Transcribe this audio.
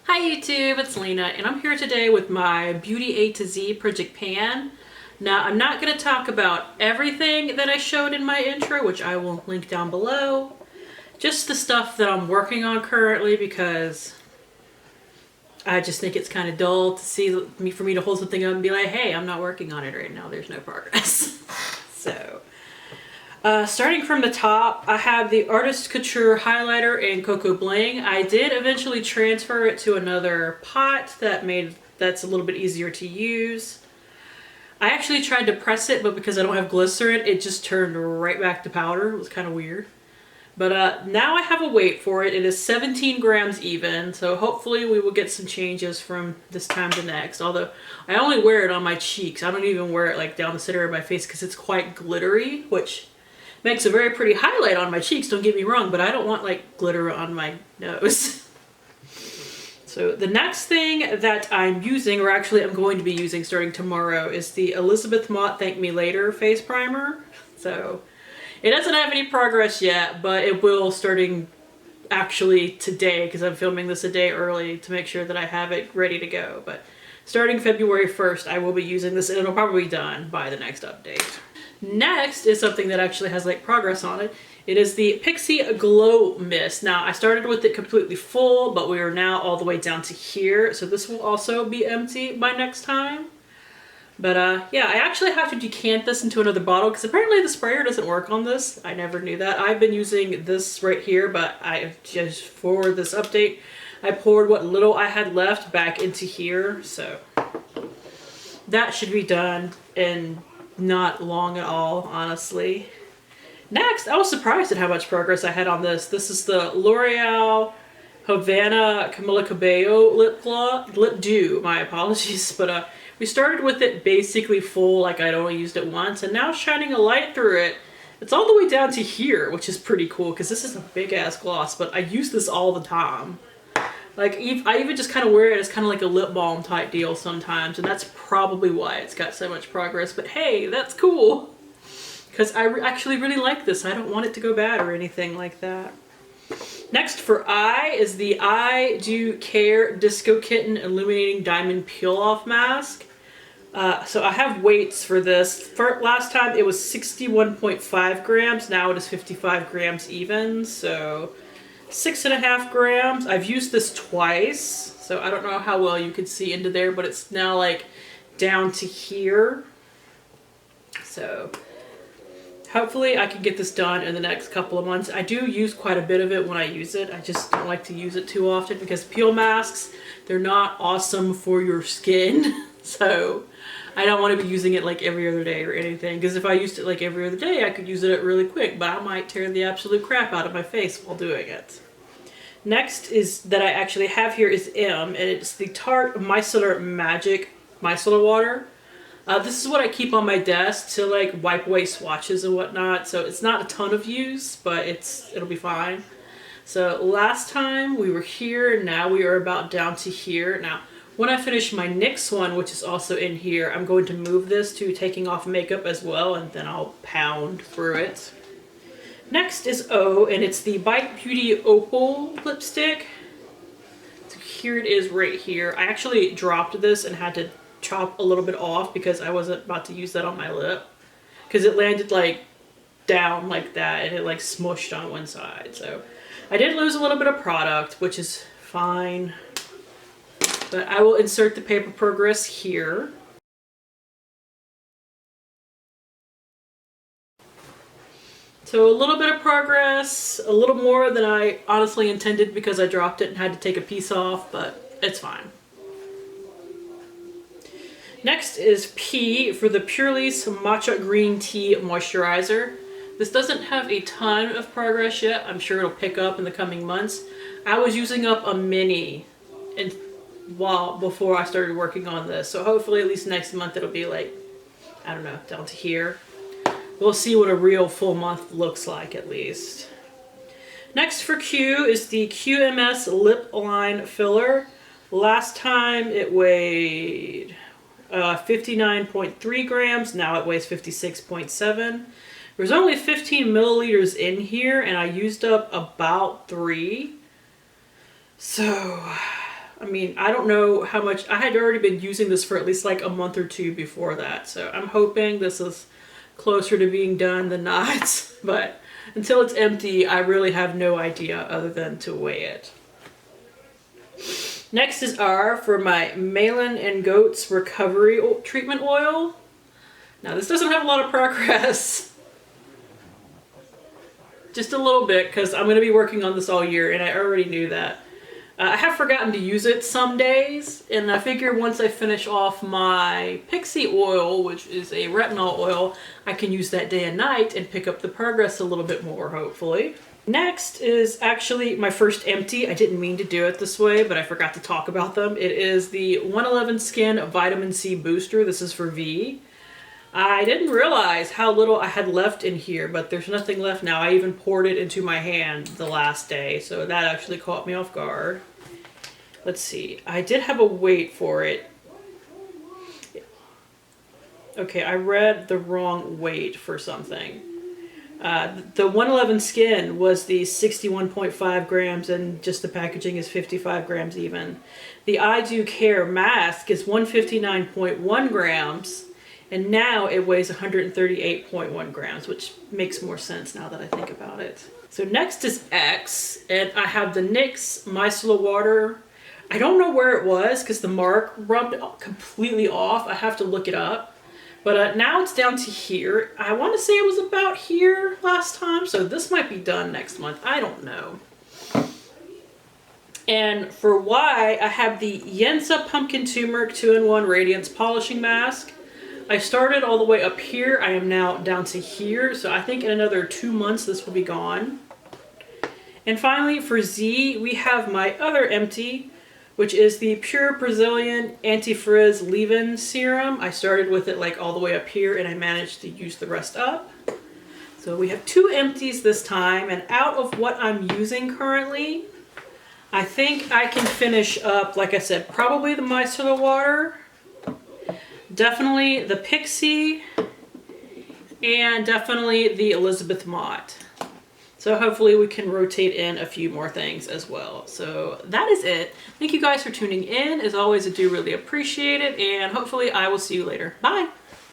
Hi YouTube, it's Lena, and I'm here today with my Beauty A to Z Project Pan. Now, I'm not going to talk about everything that I showed in my intro, which I will link down below. Just the stuff that I'm working on currently, because I just think it's kind of dull to for me to hold something up and be like, hey, I'm not working on it right now, there's no progress. So, starting from the top, I have the Artist Couture highlighter in Coco Bling. I did eventually transfer it to another pot that's a little bit easier to use. I actually tried to press it, but because I don't have glycerin, it just turned right back to powder. It was kind of weird. But now I have a weight for it. It is 17 grams even, so hopefully we will get some changes from this time to next. Although I only wear it on my cheeks. I don't even wear it like down the center of my face because it's quite glittery, which makes a very pretty highlight on my cheeks, don't get me wrong, but I don't want like glitter on my nose. So the next thing that I'm using, or actually I'm going to be using starting tomorrow, is the Elizabeth Mott Thank Me Later face primer. So it doesn't have any progress yet, but it will starting actually today, because I'm filming this a day early to make sure that I have it ready to go. But starting February 1st, I will be using this, and it'll probably be done by the next update. Next is something that actually has like progress on it. It is the Pixi Glow Mist. Now, I started with it completely full, but we are now all the way down to here. So this will also be empty by next time. But yeah, I actually have to decant this into another bottle because apparently the sprayer doesn't work on this. I never knew that. I've been using this right here, but I just, for this update, I poured what little I had left back into here. So that should be done in not long at all, honestly. Next, I was surprised at how much progress I had on this. This is the L'Oreal Havana Camila Cabello Lip Dew. My apologies, but we started with it basically full, like I'd only used it once, and now shining a light through it. It's all the way down to here, which is pretty cool because this is a big ass gloss, but I use this all the time. Like, I even just kind of wear it as kind of like a lip balm type deal sometimes, and that's probably why it's got so much progress. But hey, that's cool. Because I actually really like this. I don't want it to go bad or anything like that. Next for eye is the I Do Care Disco Kitten Illuminating Diamond Peel Off Mask. So I have weights for this. For last time it was 61.5 grams. Now it is 55 grams even. So 6.5 grams. I've used this twice. So I don't know how well you can see into there, but it's now like down to here. So hopefully I can get this done in the next couple of months. I do use quite a bit of it when I use it. I just don't like to use it too often because peel masks, they're not awesome for your skin. So I don't want to be using it like every other day or anything, because if I used it like every other day, I could use it really quick, but I might tear the absolute crap out of my face while doing it. Next is that I actually have here is M, and it's the Tarte Micellar Magic Micellar Water. This is what I keep on my desk to like wipe away swatches and whatnot, so it's not a ton of use, but it'll be fine. So last time we were here, now we are about down to here. Now, when I finish my NYX one, which is also in here, I'm going to move this to taking off makeup as well, and then I'll pound through it. Next is O, and it's the Bite Beauty Opal lipstick. So here it is right here. I actually dropped this and had to chop a little bit off because I wasn't about to use that on my lip, because it landed like down like that and it like smushed on one side. So I did lose a little bit of product, which is fine, but I will insert the paper progress here. So a little bit of progress, a little more than I honestly intended because I dropped it and had to take a piece off, but it's fine. Next is P for the Purlisse Matcha Green Tea Moisturizer. This doesn't have a ton of progress yet. I'm sure it'll pick up in the coming months. I was using up a mini before I started working on this, so hopefully at least next month it'll be like, I don't know, down to here. We'll see what a real full month looks like at least. Next for Q is the QMS Lip Line Filler. Last time it weighed 59.3 grams. Now it weighs 56.7. There's only 15 milliliters in here, and I used up about 3. So I mean, I don't know how much, I had already been using this for at least like a month or two before that. So I'm hoping this is closer to being done than not. But until it's empty, I really have no idea other than to weigh it. Next is R for my Malin and Goetz Recovery Treatment Oil. Now this doesn't have a lot of progress. Just a little bit, because I'm going to be working on this all year and I already knew that. I have forgotten to use it some days, and I figure once I finish off my Pixi oil, which is a retinol oil, I can use that day and night and pick up the progress a little bit more, hopefully. Next is actually my first empty. I didn't mean to do it this way, but I forgot to talk about them. It is the 111 Skin Vitamin C Booster. This is for V. I didn't realize how little I had left in here, but there's nothing left now. I even poured it into my hand the last day, so that actually caught me off guard. Let's see. I did have a weight for it. Okay, I read the wrong weight for something. The 111 Skin was the 61.5 grams, and just the packaging is 55 grams even. The I Do Care mask is 159.1 grams. And now it weighs 138.1 grams, which makes more sense now that I think about it. So next is X, and I have the NYX Micellar water. I don't know where it was because the mark rubbed completely off. I have to look it up. But now it's down to here. I want to say it was about here last time, so this might be done next month. I don't know. And for Y, I have the Yensa Pumpkin Turmeric 2-in-1 Radiance Polishing Mask. I started all the way up here. I am now down to here. So I think in another 2 months, this will be gone. And finally for Z, we have my other empty, which is the Pure Brazilian Anti-Frizz Leave-In Serum. I started with it like all the way up here and I managed to use the rest up. So we have 2 empties this time, and out of what I'm using currently, I think I can finish up, like I said, probably the micellar water. Definitely the Pixi, and definitely the Elizabeth Mott. So hopefully we can rotate in a few more things as well. So that is it. Thank you guys for tuning in. As always, I do really appreciate it, and hopefully I will see you later. Bye!